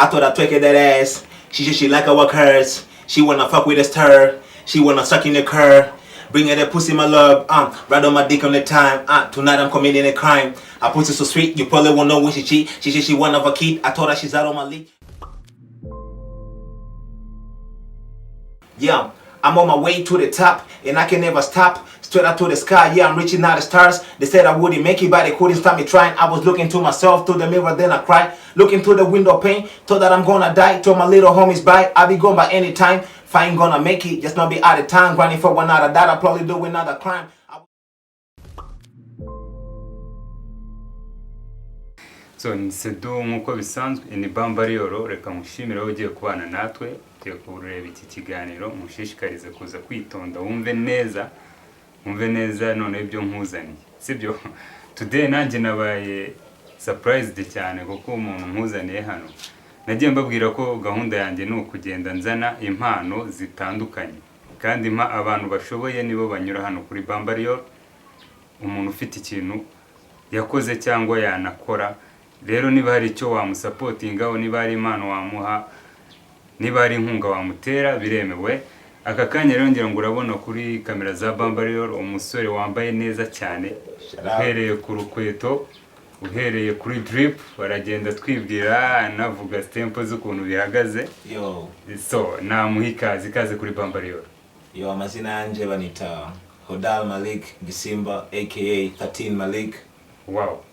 I told her twerk that ass. She like her work hers. She wanna fuck with a stir. She wanna suck in the curb. Bring her the pussy, my love. Ride on my dick on the time. Tonight I'm committing a crime. I put it so sweet, you probably won't know when she cheat. She one of a kid. I told her she's out on my league. Yeah, I'm on my way to the top, and I can never stop. Straight up to the sky, yeah, I'm reaching out the stars. They said I wouldn't make it, but they couldn't stop me trying. I was looking to myself, through the mirror, then I cried. Looking through the window pane, thought that I'm gonna die. Told my little homies bye, I'll be gone by any time. If I ain't gonna make it, just not be out of time. Grinding for one out of that, I'll probably do another crime. So nsedo nkuko bisanzwe ni bambariyoro reka mushimire aho ugiye kubana natwe ugiye kureba iki kiganiro mushishikarize kuza kwitonda wumve neza none ibyo nkuzaniye sibyo today nanjye nabaye surprised cyane kuko umuntu nkuzaniye hano nagiye mbabwira ko gahunda yanjye ni ukugenda nzana impano zitandukanye kandi abantu bashoboye nibo banyura hano kuri bambariyoro umuntu ufite ikintu yakoze cyangwa yanakora rero niba hari icyo wamusapotingaho niba hari impano wamuha niba hari inkunga wamutera biremewe aka kanya rero ngira ngo urabona kuri kamera za bambariyoro umusore wambaye neza cyane uhereye ku rukweto uhereye kuri drip baragenda twibwira navuga stempo z'ukuntu bihagaze so namuha ikaze kuri bambariyoro amazina yanjye banita Hodal Malik Gisimba aka 13 Malik. Wow.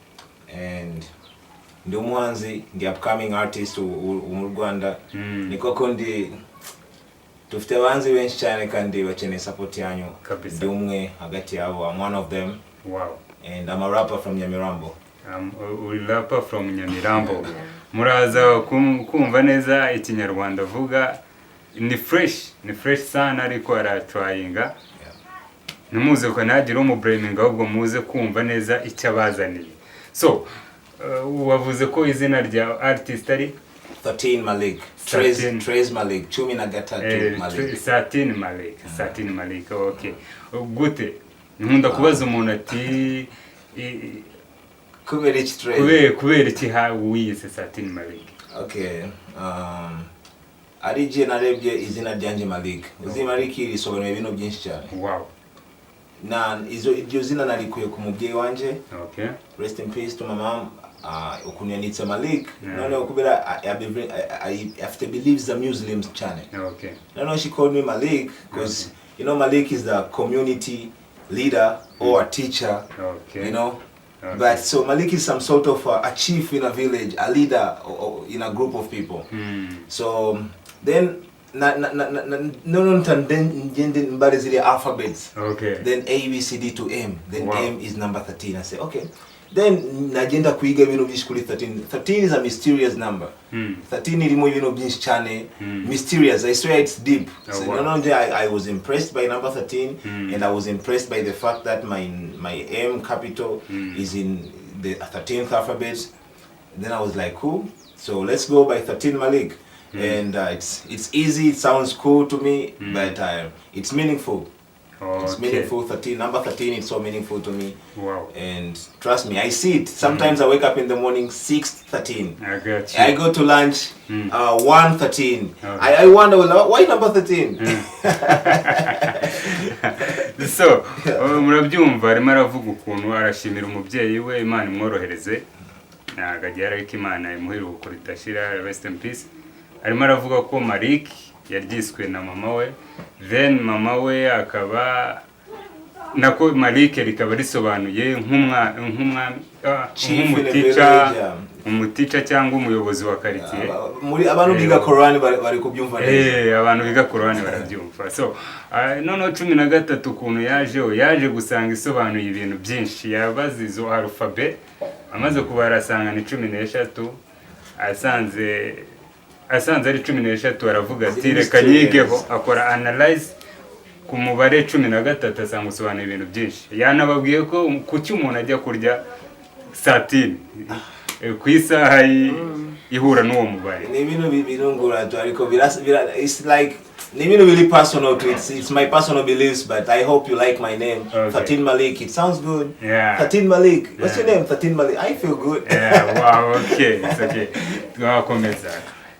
And ndi umuhanzi ndi upcoming artist Umunyarwanda niko kundi dufite abanzi benshi cyane kandi bakeneye support yanyu ndi umwe hagati yabo. I'm one of them. Wow. And I'm a rapper from Inyamirambo. A rapper from Inyamirambo. Muraza kumva neza Ikinyarwanda vuga ni fresh sana ariko aratryinga numuze ko nagira umubreminga ahubwo muze kumva neza icyo abazaniye. So wavuze ko izina rya artist ari 13 Malik. Trace Malik. Chumi na gata Malik. 13 Malik. Okay. Gute. Nkunda kubaza umuntu ati kubera iki Trace? Kubera iki wiyise 13 Malik? Okay. Ari je narebye izina ryanje Malik. Uzi Malik risobanura ibintu byinshi cyane. Wow. Na iryo zina narikuye ku mubyeyi wanje. Okay. Rest in peace to my mom. Ukunyanitse Malik. No, kubera I have to believe the Muslim channel. Okay. No, she called me Malik because you know Malik is the community leader or a teacher. Okay. You know. Okay. But so Malik is some sort of a chief in a village, a leader or in a group of people. So then the alphabets. Okay. Then A, B, C, D to M. Then wow. M is number 13. I say, okay. Then nagenda kuiga ibintu byishkuri 13. 13 is a mysterious number. 13 irimo ibintu byinshi cyane. Mysterious. I swear it's deep. So wow. I was impressed by number 13 and I was impressed by the fact that my M capital is in the 13th alphabet. Then I was like, cool. So let's go by 13 Malik. And it's easy, it sounds cool to me, but it's meaningful. Okay. It's meaningful. 13, number 13 is so meaningful to me. Wow. And trust me, I see it. Sometimes I wake up in the morning 6:13. I got you. I go to lunch 1:13. Okay. I wonder why number 13. So murabyumva arimo aravuga ukuntu arashimira umubyeyi we Imana imworohereze nagagera ariko Imana imuhiruko ritashira. Rest in peace. Arimo aravuga ko Malik yaryiswe na mama we, then mama we akaba nako Malik rikaba risobanuye nk'umuticha cyangwa umuyobozi wa quartier. Muri abantu biga Quran bari kubyumva neza. Abantu biga Quran barabyumva. So none 13 ukuntu yaje gusanga isobanuye ibintu byinshi yabazizo alphabet amaze kubarasanga ni 13 asanze ari 13 aravuga ati reka nyigeho akora analyze ku mubare 13 asanga usobanura ibintu byinshi. Yanababwiye ko kuki umuntu ajya kurya satine ku isaha ihura n'uwo mubare. Ni ibintu birungura ariko it's like ni ibintu really personal to it's my personal beliefs, but I hope you like my name. Okay. 13 Malik, it sounds good. Yeah. 13 Malik. What's your name? 13 Malik. I feel good. Yeah, wow, okay. It's okay. Twakomeza.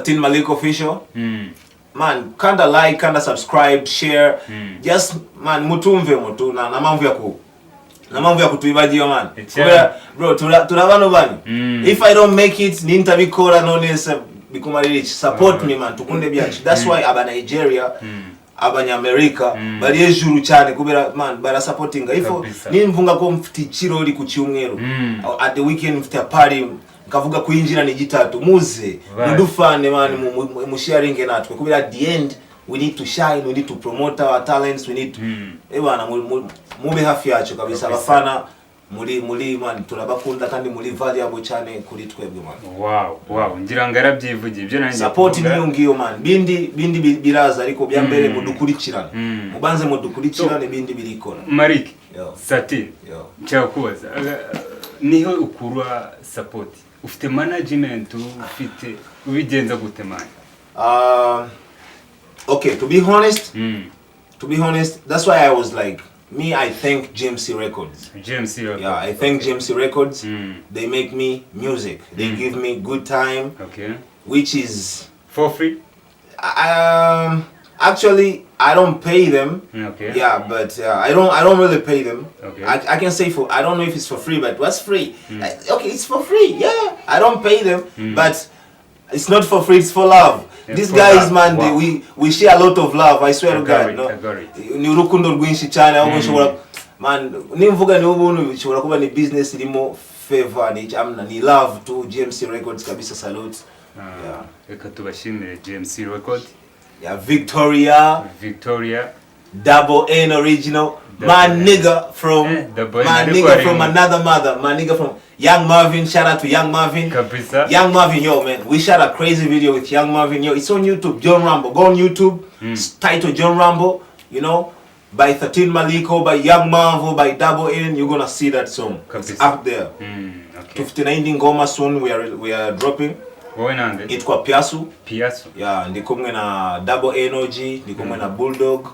13 Malik official. Man, kinda like, kinda subscribe, share. Just man mutumve mutu na mambo ya kutuibajiwa man. Bro, turabano bani. If I don't make it, nintabikora nonese bikuma rich. Support me man, tukunde byacu. That's why aba Nigeria, aba America, bari ejuru cyane kubera man bara supporting. Ifo nimvunga ko mfite ikirori ku cyumweru. At the weekend mfite a party. Kavuga kuyinjira ni gitatu muze mudufane man mu sharing natwe kubera at the end we need to shine, we need to promote our talents, we need to bana mube hafi yacu kabisa abafana muri man turabakunda kandi muri valuable cyane kuri twebwe man. Wow ngira ngarabyivugiye ibyo nanjye support niyo ngiyo man bindi biraza ariko byambere mudukurikirana mubanze mudukurikirane bindi birikora. Malik Sati cyakubaza niho ukura support ufite management ufite ubigenza gute man? Okay, to be honest, that's why I was like, I thank GMC Records. Yeah, I thank GMC Records. They make me music. They give me good time. Okay. Which is for free? Actually, I don't pay them. Okay. Yeah, but I don't really pay them. Okay. I can say I don't know if it's for free, but what's free? Okay, it's for free. Yeah, I don't pay them, but it's not for free. It's for love. These guys, man, we share a lot of love. I swear to God. Ni urukundo rwinshi cyane aho mushobora man nimvuga ni ubuntu bishobora kuba ni business irimo favor ni love to GMC Records kabisa salute. Yeah. Reka tubashimire GMC Records. Yeah, Victoria, Double N original, my nigga from another mother, my nigga from Young Marvin. Shout out to Young Marvin. Kabisa. Young Marvin, yo man, we shot a crazy video with Young Marvin, yo. It's on YouTube, John Rambo. Go on YouTube, title John Rambo, you know, by 13 Maliko, by Young Marvin, by Double N. You're gonna see that song. Kabisa. It's up there. Okay. 59 Ngoma soon we are dropping. It's called Piasu. Yeah, ndikumwe na Double Energy, ndikumwe na Bulldog.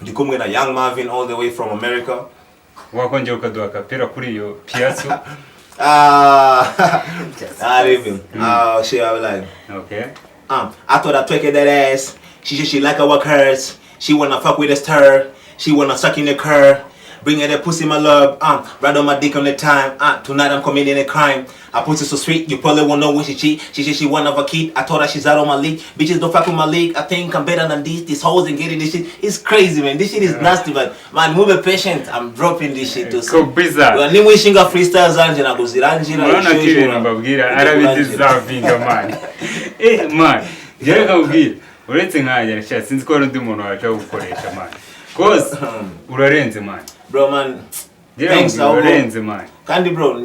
Ndikumwe na Young Marvin all the way from America. Wakonje ukadua kapera kuri yo Piasu. She have live. Okay. I told her tweke that ass. She like her work hers. She wanna fuck with a stir. She wanna suck in the car. Bring her the pussy, my love. Ride on my dick on the time. Tonight I'm committing a crime. I pussy so sweet, you probably won't know when she cheat. She said she one of a kid. I told her she's out on my league. Bitches don't fuck with my league. I think I'm better than these. These hoes and getting this shit. It's crazy, man. This shit is nasty, but man, move patient. I'm dropping this shit too. So bizarre. Ni wishinga freestyle zanje na kuziranjira. Mwana kile nambabwira arabideservinga man. Man, jere kabwira. Uretse nkaya sha sinzi ko ndi umuntu wacha gukoresha man. Cause urarenze man. Bro man. Thanks urarenze man. Kandi bro,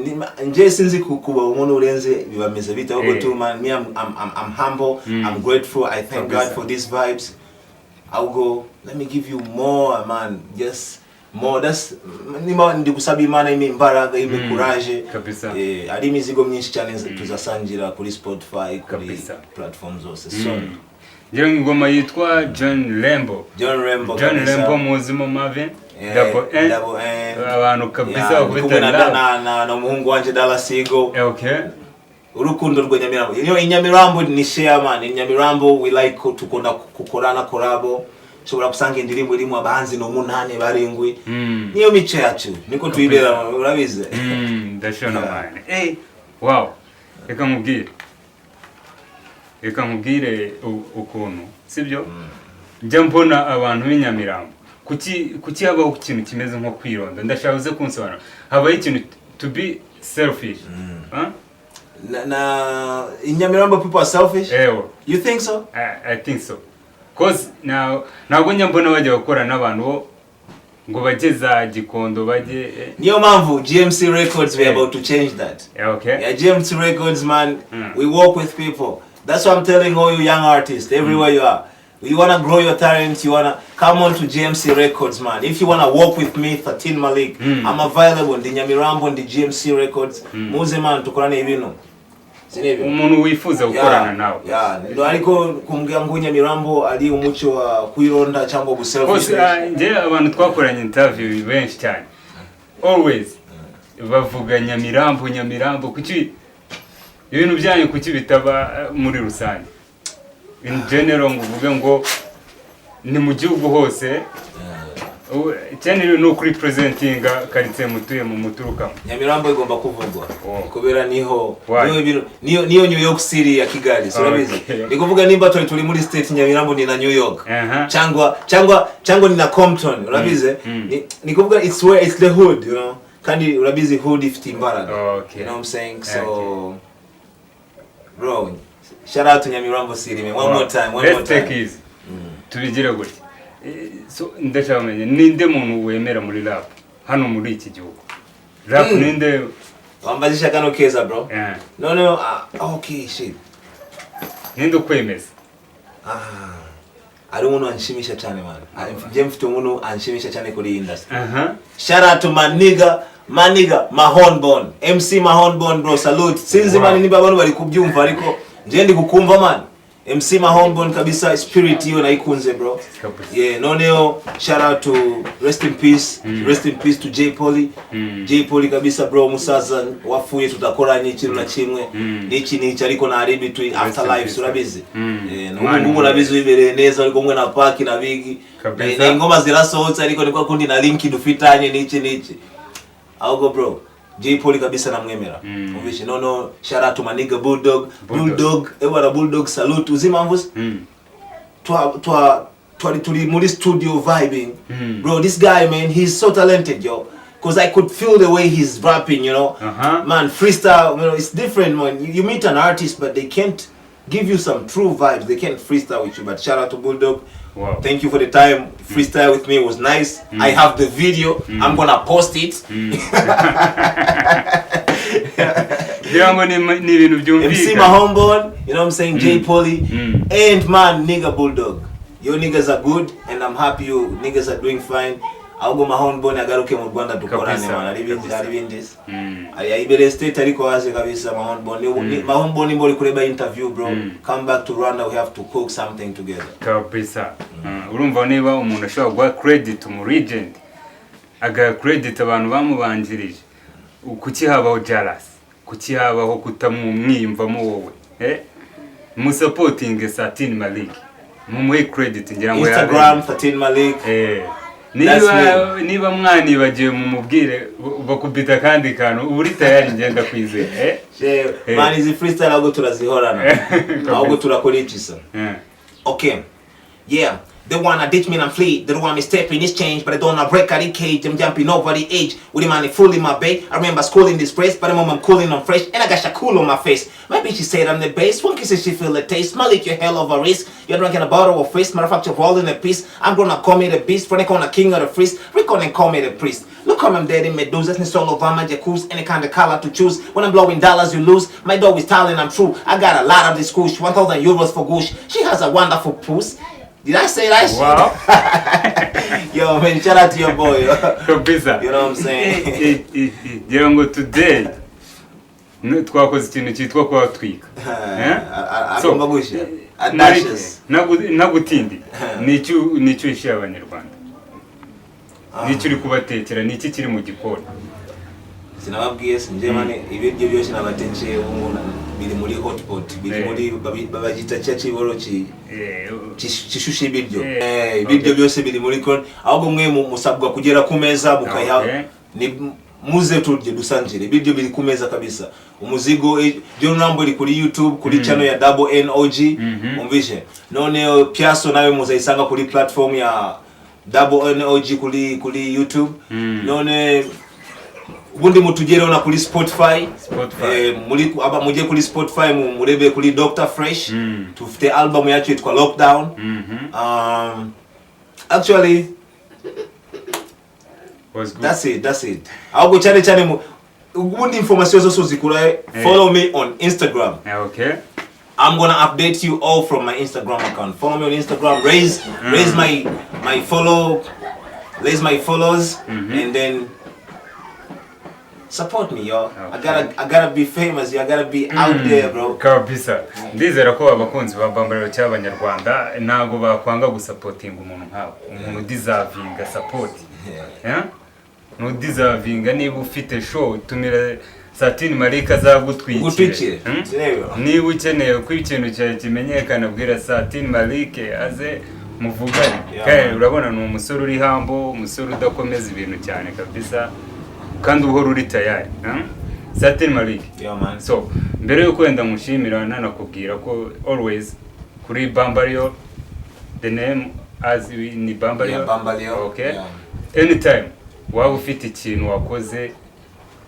nje sinzi kuba umuntu urenze bibameze bita uko tu man. Me I'm humble. I'm grateful. I thank God for these vibes. I'll go, let me give you more man. Just more. That's ndikusabi imana imbaraga ime courage. Ari mizigo myinshi cyane tuzasangira kuri Spotify kuri platforms zose. So Jero ngoma yitwa John Lembo muzimo Marvin. Double N. Abantu kabisa bakubita na umuhungu wanje Dala Sigo. Okay. Urukundo rwa Inyamirambo. You know Inyamirambo ni share man. Inyamirambo we like tukunda kukorana collabo. Shobora kusanga indirimbo irimo abahanzi no 8 barindwi. Niyo mico yacu. Niko twibera urabize. Ndashona man. Wow. Reka mubwire ukuntu sibyo njya mbona abantu b'inyamirambo kuki habaho ikintu kimeze nko kwironda ndashaka uze kunsobanura habaho ikintu to be selfish na Inyamirambo people are selfish. You think so? I think so, cause ntabwo njya mbona bajya gukora n'abantu ngo bageza Gikondo baje niyo mpamvu GMC Records we are about to change that. Okay. Yeah, GMC Records man, we work with people. That's what I'm telling all you young artists everywhere you are. You wanna grow your talent, you wanna come on to GMC Records man. If you wanna work with me 13 Malik, I'm available in the Inyamirambo in the GMC Records. Muze man tukorane ibintu. Sinebyo. Umuntu wifuza gukorana nawe. Yeah, ndo ariko kumbwira ngo Inyamirambo ari umuco wa kwironda cyangwa guselfish. Nje abantu twakoranye interview benshi cyane. Always bavuga Nyamirambo kuki ibintu byanyu kuki bitaba muri rusange in general ngo uvuge ngo ni mu gihugu hose cyane no kuri presentinga karitsiye mutuye mu muturukamo Nyamirambo igomba kuvugwa kubera niho niyo New York City ya Kigali surabizi ni kuvuga nimba turi muri state Nyamirambo ni na New York cyangwa ni na Compton urabize ni kuvuga it's where it's the hood, you know, kandi urabizi hood ifite imbaraga, you know what I'm saying? So bro, shout out to Nyamirambo City, man. One more time. Let's take it easy. Tubigire gutya. So ndashaka kumenya ninde muntu wemera muri rap hano muri iki gihugu? Rap ninde wambajisha kano keza bro? No, okay shit. Ninde kwemeza? Ari umuntu anshimisha cyane man. Je mfite umuntu anshimisha cyane kuri industry. Shout out to my nigga, Mahonbon. MC Mahonbon bro, salute. Sinzi man niba abantu bari kubyumva ariko je ndi kukumva man. MC Mahonbon kabisa, spirit hiyo naikunze bro. Yeah, noneo shout out to rest in peace to J Polly. J Polly kabisa bro, musaza wafuye tutakoranye ikintu na kimwe. Niki ariko na aribi tu afterlife surabizi. N'ubu nabizo ibere neza ariko mwe na park na bigi. Na ingoma zirasohotse ariko niko kundi na link dufitanye niki. Ahubwo bro, J Polly kabisa namwemera. Ubishi no shout out to my nigga Bulldog. Ewa Bulldog salute uzima mvuzi. Tuli muri studio vibing. Bro, this guy man, he's so talented yo. Cause I could feel the way he's rapping, you know. Man, freestyle, you know, it's different man. You meet an artist but they can't give you some true vibes. They can't freestyle with you. But shout out to Bulldog. Wow. Thank you for the time. Freestyle with me was nice. I have the video. I'm gonna post it. MC Mahonbon, you know what I'm saying? J Polly and man nigga Bulldog. You niggas are good and I'm happy you niggas are doing fine. Ahubwo Mahonbon agaruke mu Rwanda dukorane man. Ari this. Ibere state ariko aje kabisa Mahonbon imbori kureba interview bro. Come back to Rwanda, we have to cook something together. Kabisa. Urumva niba umuntu ashobora guha credit mu legend aga credit abantu bamubanjirije. Kuki habaho jealous? Kuki habaho kutamwimvamo wowe? Mu supporting Satin Malik. Mumuhe credit ngira ngo Instagram Satin Malik. Niba mwani bagiye mumubwire bakubita kandi kantu uri tayari ngenda kwizera man izi freestyle ahubwo turazihorana ahubwo turakora ikisa. Okay, yeah, they wanna ditch me and flee. They don't want me stepping this change, but I don't wanna break out the cage. I'm jumping over the edge with the money full in my bait. I remember school in this place, but the moment I'm cooling on fresh, and I got cool on my face. My bitch, she said I'm the best. One kiss and she feel the taste. Malik, you're hell of a risk. You're drinking a bottle of face. Matter of fact, you're rolling a piece. I'm gonna call me the beast. When they call the king of the freeze, Rico and call me the priest. Look how I'm dead in Medusa. It's all over my jacuzzi. Any kind of color to choose. When I'm blowing dollars, you lose. My dog is telling I'm true. I got a lot of this kush. 1,000 euros for gush. She has a wonderful puss. Did I say that shit? Wow. Yo, man, shout out to your boy. You know what I'm saying? Ngo today twakoze ikintu cyitwa kwa twika. Agomba gusha. Nagutindi. Nicyo ishiye abanyarwanda. Nicyo uri kubatekera, niki kiri mu gikoni. Sinababwiye sinje mane ibiryo byose nabatekeye umuntu biri muri hotpot, biri muri babagita cyaci boroki. Cishushe ibiryo. Ibiryo byose biri muri kon. Ahubwo mwe musabwa kugera ku meza mukaya ni muze turye dusanjire. Ibiryo biri ku meza kabisa. Umuzigo byo nambo iri kuri YouTube, kuri channel ya NOG. Umvishe. None Piaso nawe muzayisanga kuri platform ya NOG kuri YouTube. None ubundi mutugere na kuri Spotify. Muje kuri Spotify murebe kuri Dr. Fresh. Tufite album yacu yitwa Lockdown. Actually was good. That's it. Ahubwo cyane ubundi information zose zikura follow me on Instagram. Okay. I'm gonna update you all from my Instagram account. Follow me on Instagram. Raise my followers and then support me, yo. Okay. I gotta be famous. I gotta be out there, bro. Kabisa. Ndizera ko abakunzi ba Bambariro cy'Abanyarwanda ntago bakwanga gusupporting umuntu nkawe. Umuntu deserving support. No deserving niba ufite show tumira Satini Malik azagutwikira gutwikira niba ukeneye ko ikintu cyawe kimenyekana bwira Satini Malik aze muvugane kandi urabona ni umusore uri hambo umusore udakomeza ibintu cyane kabisa kandi uhora uri tayari Satini Malik so mbere yo kwenda mushimira nanakubwira ko always kuri Bambario the name as ni Bambario okay anytime waba ufite ikintu wakoze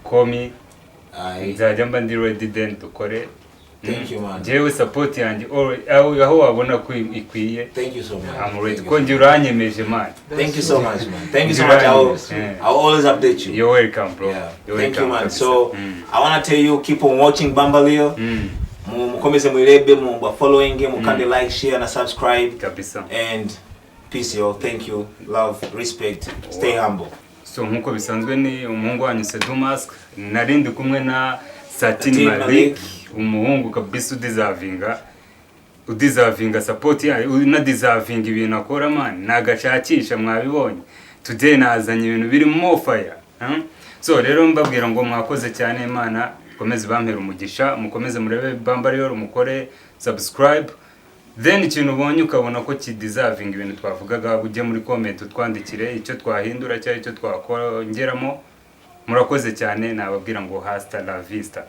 komi nzajya mba ndi ready then dukore. Thank you man. Jewe support yanjye aho wabona ko ikwiye. Thank you so much. I'm ready. Ko ngi uranyemeje man. Thank you so much man. Thank you so much. I'll always update you. You're welcome bro. Yeah. Thank you man. So I want to tell you keep on watching Bambario. Mukomeze mwirebe mu following mu kandi like share na subscribe kabisa. And peace yo. Thank you. Love, respect. Stay humble. So nkuko bisanzwe ni umuhungu wanyu Sedumask narindi kumwe na Satini Malik umuhungu kabisa udeservinga support ya una deserving ibintu akora man nagashakisha mwabibonye today nazanye ibintu biri mo fire so rero mbabwira ngo mwakoze cyane Imana komeze bampera umugisha mukomeze murebe Bambario mukore subscribe then ikintu ubonye ukabona ko kideserving ibintu twavugaga ujye muri comment utwandikire icyo twahindura cyangwa icyo twakongeramo murakoze cyane nababwira ngo hasta la vista.